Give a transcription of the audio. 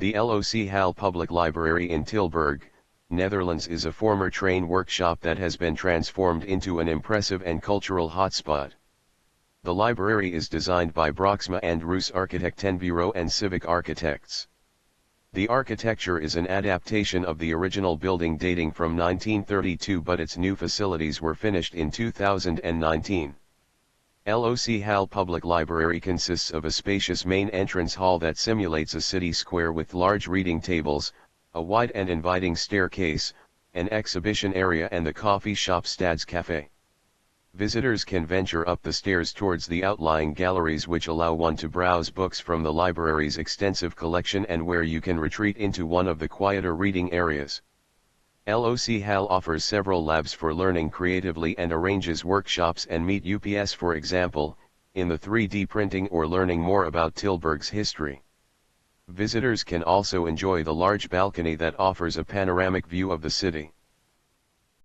The LocHal Public Library in Tilburg, Netherlands is a former train workshop that has been transformed into an impressive and cultural hotspot. The library is designed by Braaksma Roos architectenbureau and CIVIC architects. The architecture is an adaptation of the original building dating from 1932, but its new facilities were finished in 2019. LocHal Public Library consists of a spacious main entrance hall that simulates a city square with large reading tables, a wide and inviting staircase, an exhibition area and the coffee shop StadsCafé. Visitors can venture up the stairs towards the outlying galleries, which allow one to browse books from the library's extensive collection and where you can retreat into one of the quieter reading areas. LocHal offers several labs for learning creatively and arranges workshops and meet ups, for example, in the 3D printing or learning more about Tilburg's history. Visitors can also enjoy the large balcony that offers a panoramic view of the city.